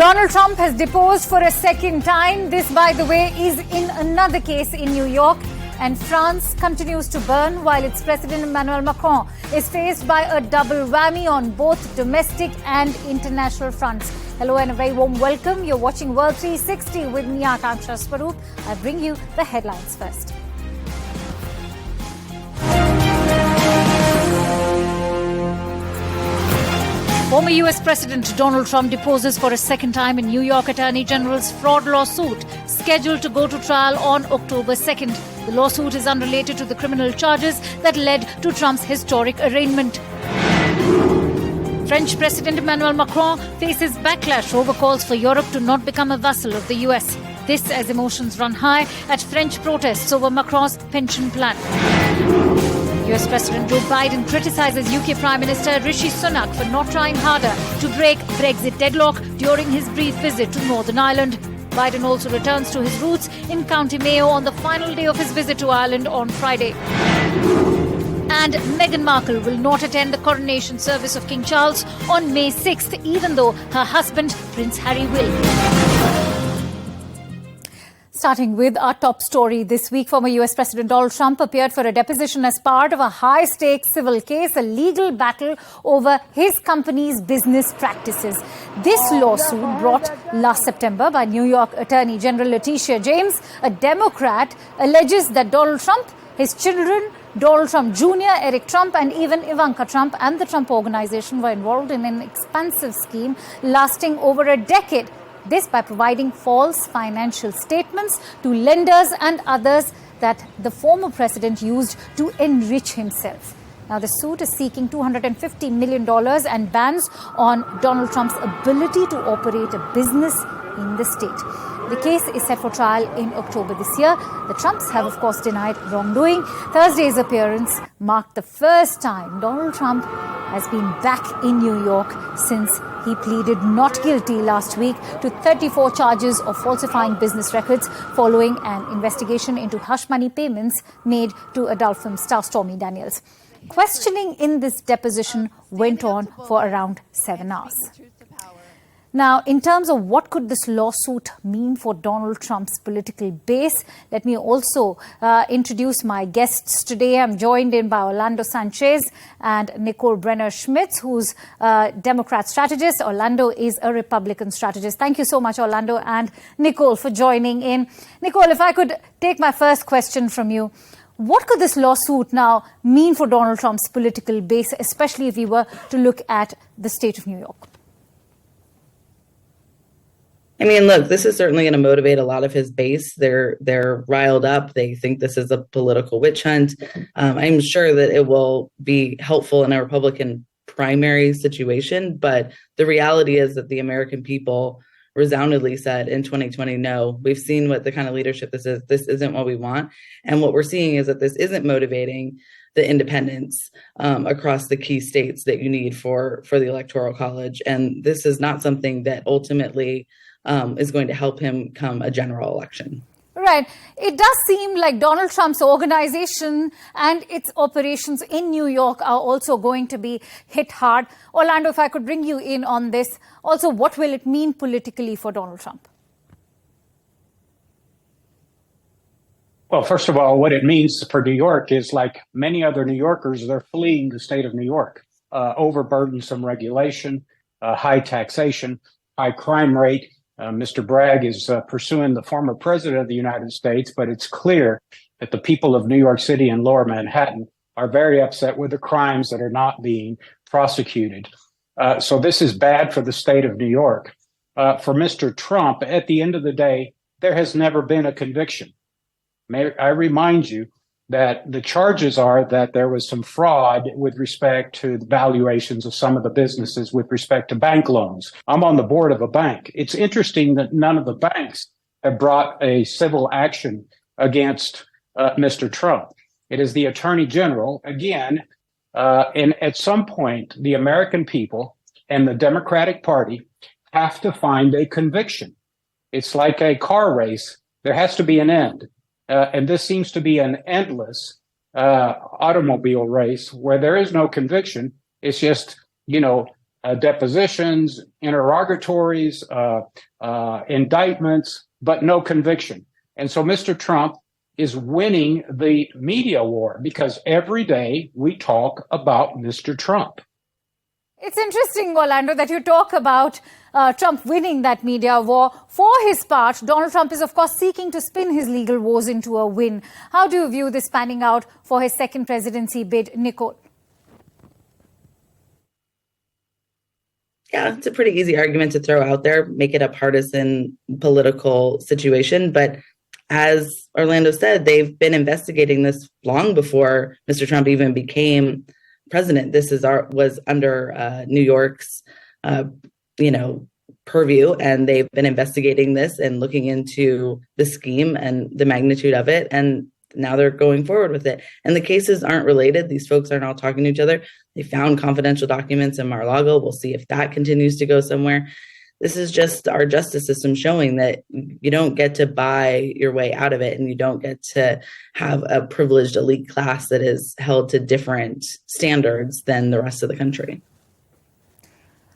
Donald Trump has deposed for a second time. This, by the way, is in another case in New York. And France continues to burn while its President Emmanuel Macron is faced by a double whammy on both domestic and international fronts. Hello and a very warm welcome. You're watching World 360 with me, Akanksha Swaroop. I bring you the headlines first. Former U.S. President Donald Trump deposes for a second time in New York Attorney General's fraud lawsuit, scheduled to go to trial on October 2nd. The lawsuit is unrelated to the criminal charges that led to Trump's historic arraignment. French President Emmanuel Macron faces backlash over calls for Europe to not become a vassal of the U.S. This as emotions run high at French protests over Macron's pension plan. U.S. President Joe Biden criticizes UK Prime Minister Rishi Sunak for not trying harder to break Brexit deadlock during his brief visit to Northern Ireland. Biden also returns to his roots in County Mayo on the final day of his visit to Ireland on Friday. And Meghan Markle will not attend the coronation service of King Charles on May 6th, even though her husband, Prince Harry, will. Starting with our top story this week, former U.S. President Donald Trump appeared for a deposition as part of a high-stakes civil case, a legal battle over his company's business practices. This lawsuit, brought last September by New York Attorney General Letitia James, a Democrat, alleges that Donald Trump, his children, Donald Trump Jr., Eric Trump, and even Ivanka Trump and the Trump Organization were involved in an expansive scheme lasting over a decade. This by providing false financial statements to lenders and others that the former president used to enrich himself. Now, the suit is seeking $250 million and bans on Donald Trump's ability to operate a business in the state. The case is set for trial in October this year. The Trumps have, of course, denied wrongdoing. Thursday's appearance marked the first time Donald Trump has been back in New York since he pleaded not guilty last week to 34 charges of falsifying business records following an investigation into hush money payments made to adult film star Stormy Daniels. Questioning in this deposition went on for around 7 hours. Now, in terms of what could this lawsuit mean for Donald Trump's political base, let me also introduce my guests today. I'm joined in by Orlando Sanchez and Nicole Brenner-Schmitz, who's a Democrat strategist. Orlando is a Republican strategist. Thank you so much, Orlando and Nicole, for joining in. Nicole, if I could take my first question from you. What could this lawsuit now mean for Donald Trump's political base, especially if we were to look at the state of New York? I mean, look, this is certainly going to motivate a lot of his base. They're riled up. They think this is a political witch hunt. I'm sure that it will be helpful in a Republican primary situation. But the reality is that the American people resoundingly said in 2020, no, we've seen what the kind of leadership this is. This isn't what we want. And what we're seeing is that this isn't motivating the independents across the key states that you need for the Electoral College. And this is not something that ultimately is going to help him come a general election. Right. It does seem like Donald Trump's organization and its operations in New York are also going to be hit hard. Orlando, if I could bring you in on this. Also, what will it mean politically for Donald Trump? Well, first of all, what it means for New York is, like many other New Yorkers, they're fleeing the state of New York. Overburdensome regulation, high taxation, high crime rate. Mr. Bragg is pursuing the former president of the United States, but it's clear that the people of New York City and Lower Manhattan are very upset with the crimes that are not being prosecuted. So this is bad for the state of New York. For Mr. Trump, at the end of the day, there has never been a conviction. May I remind you that the charges are that there was some fraud with respect to the valuations of some of the businesses with respect to bank loans. I'm on the board of a bank. It's interesting that none of the banks have brought a civil action against Mr. Trump. It is the Attorney General, again, and at some point, the American people and the Democratic Party have to find a conviction. It's like a car race. There has to be an end. And this seems to be an endless automobile race where there is no conviction. It's just, depositions, interrogatories, indictments, but no conviction. And so Mr. Trump is winning the media war because every day we talk about Mr. Trump. It's interesting, Orlando, that you talk about Trump winning that media war. For his part, Donald Trump is, of course, seeking to spin his legal woes into a win. How do you view this panning out for his second presidency bid, Nicole? Yeah, it's a pretty easy argument to throw out there, make it a partisan political situation. But as Orlando said, they've been investigating this long before Mr. Trump even became president. This was under New York's, purview, and they've been investigating this and looking into the scheme and the magnitude of it. And now they're going forward with it. And the cases aren't related. These folks aren't all talking to each other. They found confidential documents in Mar-a-Lago. We'll see if that continues to go somewhere. This is just our justice system showing that you don't get to buy your way out of it, and you don't get to have a privileged elite class that is held to different standards than the rest of the country.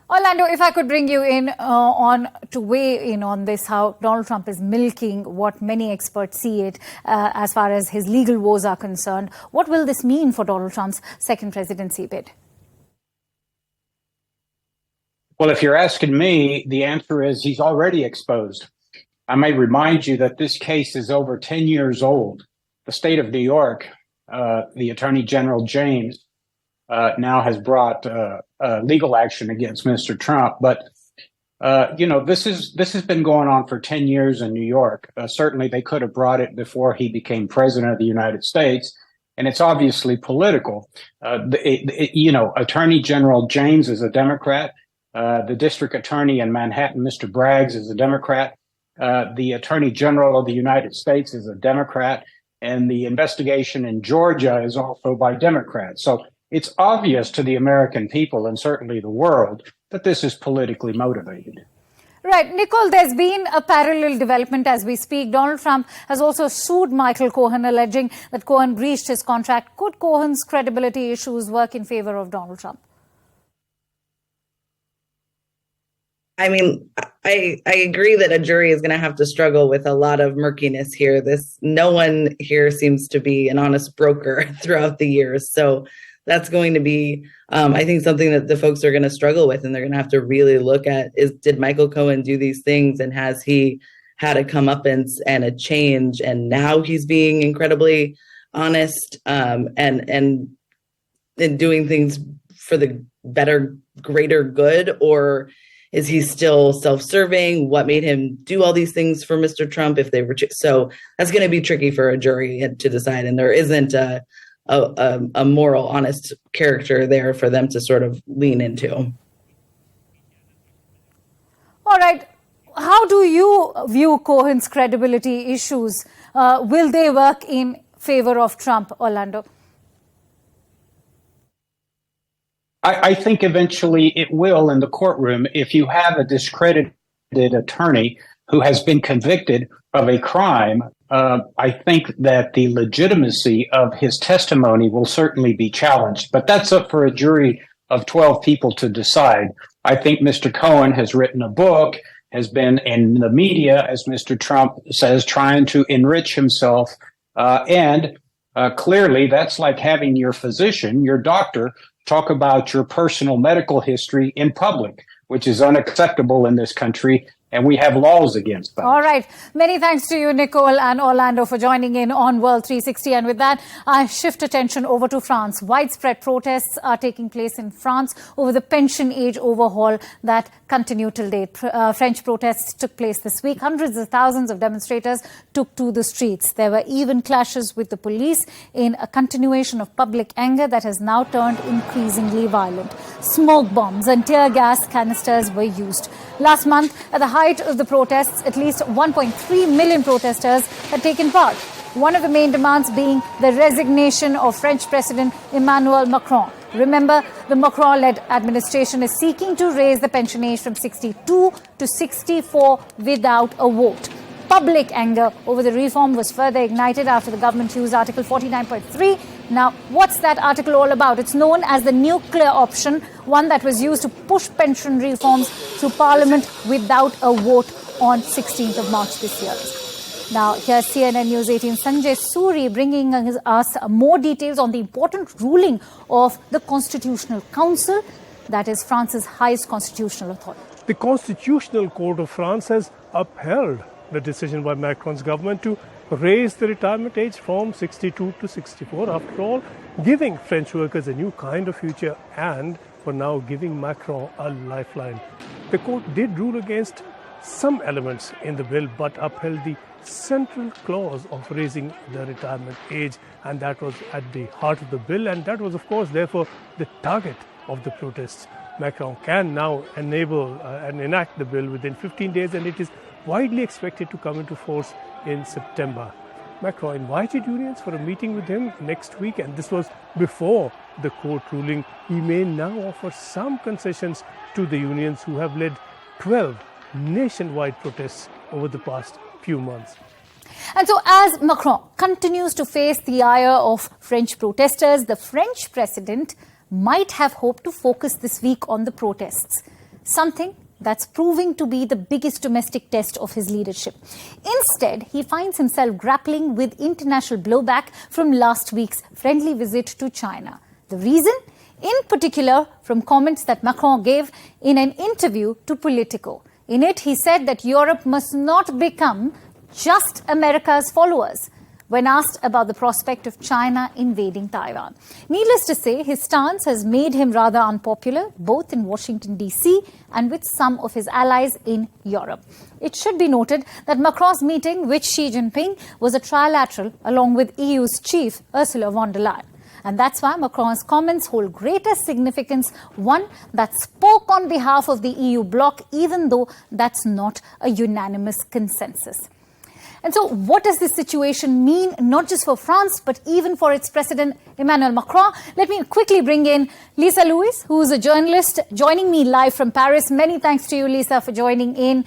Orlando, if I could bring you in on to weigh in on this, how Donald Trump is milking what many experts see it as far as his legal woes are concerned. What will this mean for Donald Trump's second presidency bid? Well, if you're asking me, the answer is he's already exposed. I may remind you that this case is over 10 years old. The state of New York, the Attorney General James, now has brought legal action against Mr. Trump. But, this has been going on for 10 years in New York. Certainly, they could have brought it before he became president of the United States. And it's obviously political. Attorney General James is a Democrat. The district attorney in Manhattan, Mr. Braggs, is a Democrat. The Attorney General of the United States is a Democrat. And the investigation in Georgia is also by Democrats. So it's obvious to the American people and certainly the world that this is politically motivated. Right. Nicole, there's been a parallel development as we speak. Donald Trump has also sued Michael Cohen, alleging that Cohen breached his contract. Could Cohen's credibility issues work in favor of Donald Trump? I mean, I agree that a jury is going to have to struggle with a lot of murkiness here. No one here seems to be an honest broker throughout the years. So that's going to be, I think, something that the folks are going to struggle with, and they're going to have to really look at did Michael Cohen do these things, and has he had a comeuppance and a change, and now he's being incredibly honest and doing things for the better, greater good, or is he still self-serving? What made him do all these things for Mr. Trump? If they were so, that's going to be tricky for a jury to decide, and there isn't a moral, honest character there for them to sort of lean into. All right. How do you view Cohen's credibility issues? Will they work in favor of Trump, Orlando? I think eventually it will in the courtroom if you have a discredited attorney who has been convicted of a crime. I think that the legitimacy of his testimony will certainly be challenged, but that's up for a jury of 12 people to decide. I think Mr. Cohen has written a book, has been in the media, as Mr. Trump says, trying to enrich himself. And clearly that's like having your physician, your doctor, talk about your personal medical history in public, which is unacceptable in this country. And we have laws against that. All right. Many thanks to you, Nicole and Orlando, for joining in on World 360. And with that, I shift attention over to France. Widespread protests are taking place in France over the pension age overhaul that continue till date. French protests took place this week. Hundreds of thousands of demonstrators took to the streets. There were even clashes with the police in a continuation of public anger that has now turned increasingly violent. Smoke bombs and tear gas canisters were used. Last month, at the height of the protests, at least 1.3 million protesters had taken part. One of the main demands being the resignation of French President Emmanuel Macron. Remember, the Macron-led administration is seeking to raise the pension age from 62 to 64 without a vote. Public anger over the reform was further ignited after the government used Article 49.3 Now, what's that article all about? It's known as the nuclear option, one that was used to push pension reforms through Parliament without a vote on 16th of March this year. Now, here's CNN News 18 Sanjay Suri bringing us more details on the important ruling of the Constitutional Council, that is France's highest constitutional authority. The Constitutional Court of France has upheld the decision by Macron's government to raise the retirement age from 62 to 64, after all, giving French workers a new kind of future and for now giving Macron a lifeline. The court did rule against some elements in the bill but upheld the central clause of raising the retirement age, and that was at the heart of the bill, and that was of course therefore the target of the protests. Macron can now enable and enact the bill within 15 days, and it is widely expected to come into force in September. Macron invited unions for a meeting with him next week, and this was before the court ruling. He may now offer some concessions to the unions who have led 12 nationwide protests over the past few months. And so as Macron continues to face the ire of French protesters, the French president might have hoped to focus this week on the protests, something that's proving to be the biggest domestic test of his leadership. Instead, he finds himself grappling with international blowback from last week's friendly visit to China. The reason? In particular, from comments that Macron gave in an interview to Politico. In it, he said that Europe must not become just America's followers when asked about the prospect of China invading Taiwan. Needless to say, his stance has made him rather unpopular, both in Washington, D.C. and with some of his allies in Europe. It should be noted that Macron's meeting with Xi Jinping was a trilateral along with EU's chief, Ursula von der Leyen. And that's why Macron's comments hold greater significance, one that spoke on behalf of the EU bloc, even though that's not a unanimous consensus. And so what does this situation mean, not just for France, but even for its President Emmanuel Macron? Let me quickly bring in Lisa Lewis, who is a journalist, joining me live from Paris. Many thanks to you, Lisa, for joining in.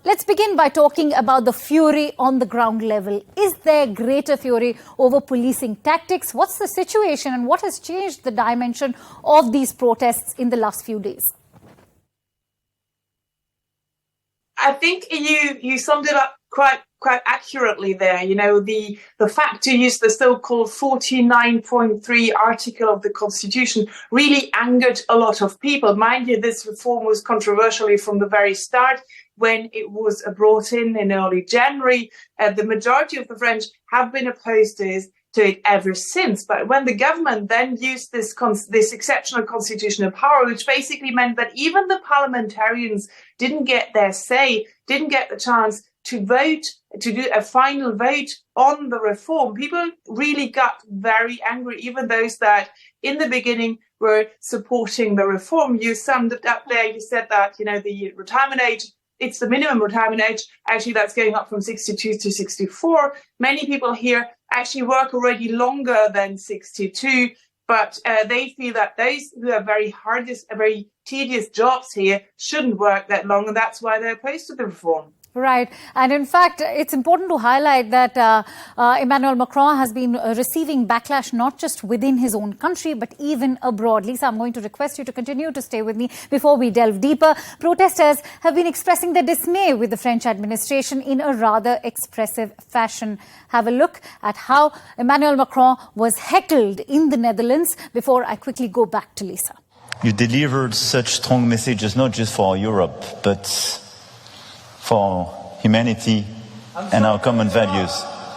Let's begin by talking about the fury on the ground level. Is there greater fury over policing tactics? What's the situation and what has changed the dimension of these protests in the last few days? I think you summed it up quite accurately there. You know, the fact to use the so-called 49.3 article of the Constitution really angered a lot of people. Mind you, this reform was controversial from the very start when it was brought in early January. The majority of the French have been opposed to it ever since. But when the government then used this exceptional constitutional power, which basically meant that even the parliamentarians didn't get their say, didn't get the chance to vote, to do a final vote on the reform, people really got very angry, even those that in the beginning were supporting the reform. You summed it up there. You said that, you know, the retirement age, it's the minimum retirement age. Actually, that's going up from 62 to 64. Many people here actually work already longer than 62, but they feel that those who have very tedious jobs here shouldn't work that long, and that's why they're opposed to the reform. Right. And in fact, it's important to highlight that Emmanuel Macron has been receiving backlash not just within his own country, but even abroad. Lisa, I'm going to request you to continue to stay with me before we delve deeper. Protesters have been expressing their dismay with the French administration in a rather expressive fashion. Have a look at how Emmanuel Macron was heckled in the Netherlands before I quickly go back to Lisa. You delivered such strong messages, not just for Europe, but for humanity and our common values.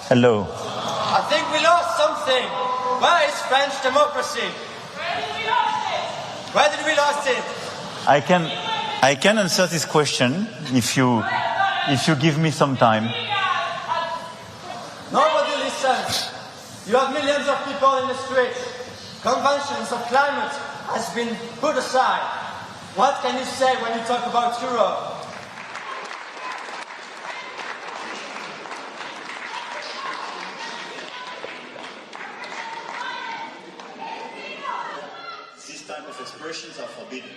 Hello. I think we lost something. Where is French democracy? Where did we lose it? Where did we lose it? I can answer this question if you give me some time. Nobody listens. You have millions of people in the streets. Conventions of climate has been put aside. What can you say when you talk about Europe? Expressions are forbidden,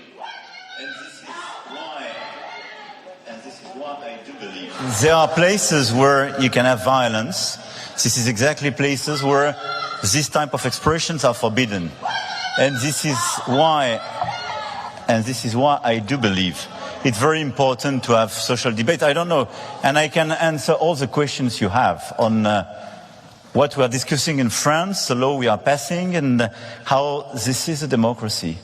and this is why I do believe there are places where you can have violence. This is exactly places where these type of expressions are forbidden. And this is why I do believe it's very important to have social debate. I don't know, and I can answer all the questions you have on what we are discussing in France, the law we are passing, and how this is a democracy.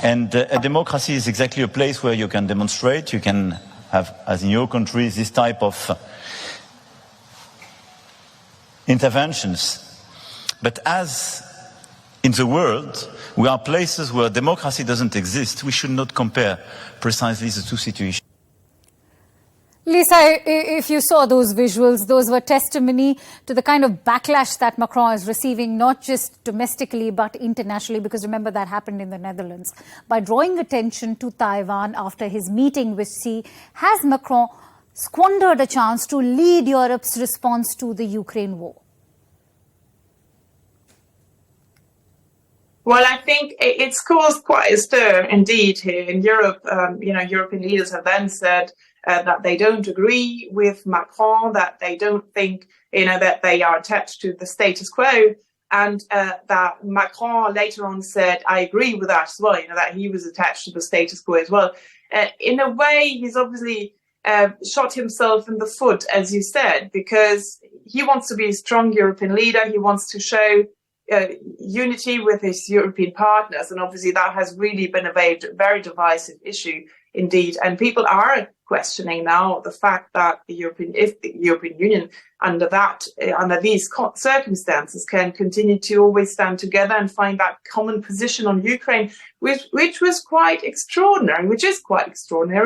And a democracy is exactly a place where you can demonstrate, you can have, as in your country, this type of interventions. But as in the world, we are places where democracy doesn't exist. We should not compare precisely the two situations. Lisa, if you saw those visuals, those were testimony to the kind of backlash that Macron is receiving, not just domestically, but internationally, because remember that happened in the Netherlands. By drawing attention to Taiwan after his meeting with Xi, has Macron squandered a chance to lead Europe's response to the Ukraine war? Well, I think it's caused quite a stir indeed here in Europe. European leaders have then said that they don't agree with Macron, that they don't think, that they are attached to the status quo, and that Macron later on said, I agree with that as well, that he was attached to the status quo as well. In a way, he's obviously shot himself in the foot, as you said, because he wants to be a strong European leader. He wants to show unity with his European partners, and obviously that has really been a very divisive issue indeed. And people are questioning now the fact that if the European Union, under these circumstances, can continue to always stand together and find that common position on Ukraine, which is quite extraordinary,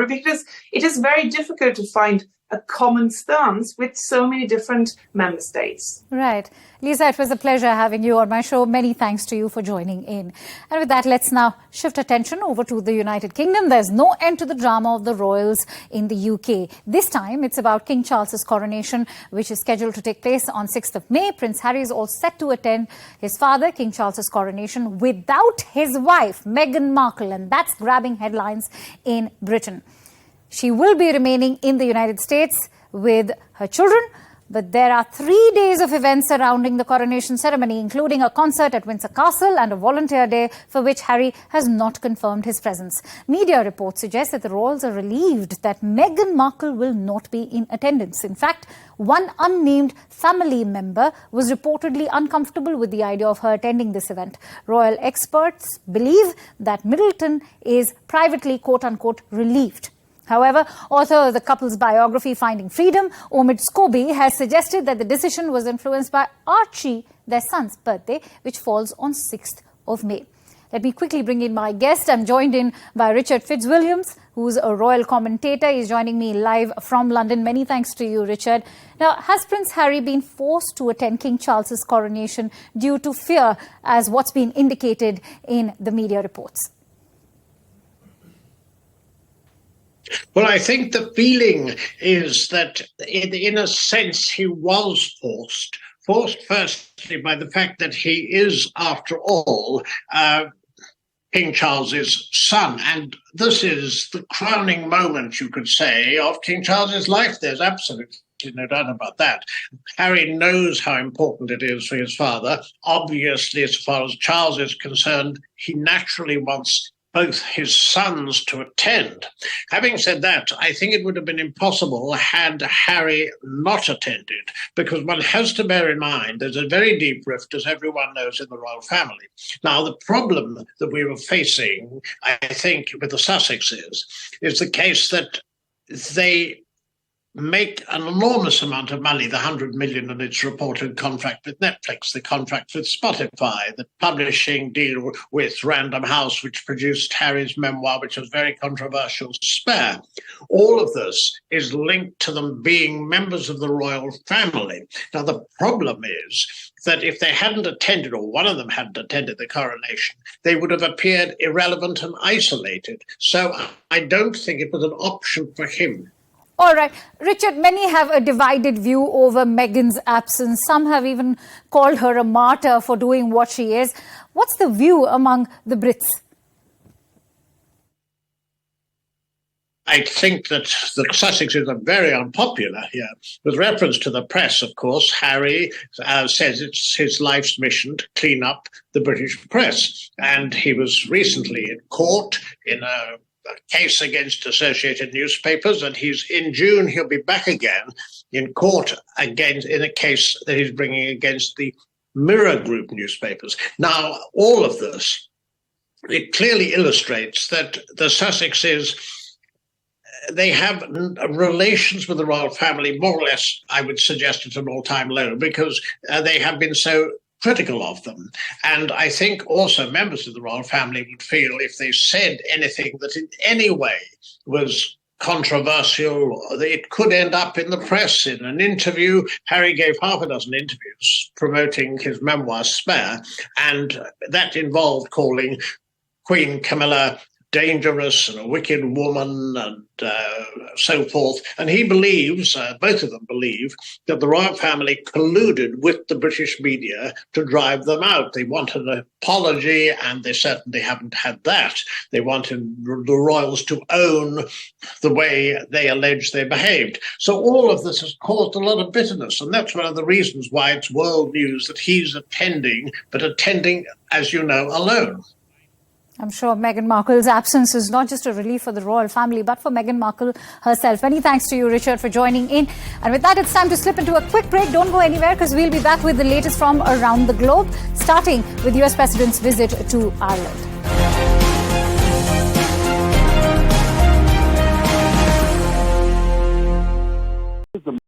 because it is very difficult to find a common stance with so many different member states. Right. Lisa, it was a pleasure having you on my show. Many thanks to you for joining in. And with that, let's now shift attention over to the United Kingdom. There's no end to the drama of the royals in the UK. This time, it's about King Charles's coronation, which is scheduled to take place on 6th of May. Prince Harry is all set to attend his father, King Charles's coronation, without his wife, Meghan Markle, and that's grabbing headlines in Britain. She will be remaining in the United States with her children, but there are 3 days of events surrounding the coronation ceremony, including a concert at Windsor Castle and a volunteer day for which Harry has not confirmed his presence. Media reports suggest that the royals are relieved that Meghan Markle will not be in attendance. In fact, one unnamed family member was reportedly uncomfortable with the idea of her attending this event. Royal experts believe that Middleton is privately, quote-unquote, relieved. However, author of the couple's biography, Finding Freedom, Omid Scobie, has suggested that the decision was influenced by Archie, their son's birthday, which falls on 6th of May. Let me quickly bring in my guest. I'm joined in by Richard Fitzwilliams, who's a royal commentator. He's joining me live from London. Many thanks to you, Richard. Now, has Prince Harry been forced to attend King Charles's coronation due to fear, as what's been indicated in the media reports? Well, I think the feeling is that, in a sense, he was forced firstly by the fact that he is, after all, King Charles's son. And this is the crowning moment, you could say, of King Charles's life. There's absolutely no doubt about that. Harry knows how important it is for his father. Obviously, as far as Charles is concerned, he naturally wants both his sons to attend. Having said that, I think it would have been impossible had Harry not attended, because one has to bear in mind there's a very deep rift, as everyone knows, in the royal family. Now, the problem that we were facing, I think, with the Sussexes is the case that they make an enormous amount of money, the 100 million in its reported contract with Netflix, the contract with Spotify, the publishing deal with Random House, which produced Harry's memoir, which was very controversial, Spare. All of this is linked to them being members of the royal family. Now, the problem is that if they hadn't attended, or one of them hadn't attended the coronation, they would have appeared irrelevant and isolated. So I don't think it was an option for him. All right. Richard, many have a divided view over Meghan's absence. Some have even called her a martyr for doing what she is. What's the view among the Brits? I think that the Sussexes are very unpopular here. With reference to the press, of course, Harry says it's his life's mission to clean up the British press. And he was recently in court in a case against associated newspapers, and in June he'll be back again in court again in a case that he's bringing against the Mirror Group newspapers. Now, all of this, it clearly illustrates that the Sussexes, they have relations with the royal family more or less, I would suggest, at an all-time low, because they have been so critical of them. And I think also members of the royal family would feel if they said anything that in any way was controversial, or it could end up in the press in an interview. Harry gave half a dozen interviews promoting his memoir, Spare, and that involved calling Queen Camilla dangerous and a wicked woman and so forth. And he believes, both of them believe, that the royal family colluded with the British media to drive them out. They wanted an apology, and they certainly haven't had that. They wanted the royals to own the way they allege they behaved. So all of this has caused a lot of bitterness, and that's one of the reasons why it's world news that he's attending, but attending, as you know, alone. I'm sure Meghan Markle's absence is not just a relief for the royal family, but for Meghan Markle herself. Many thanks to you, Richard, for joining in. And with that, it's time to slip into a quick break. Don't go anywhere, because we'll be back with the latest from around the globe, starting with US President's visit to Ireland.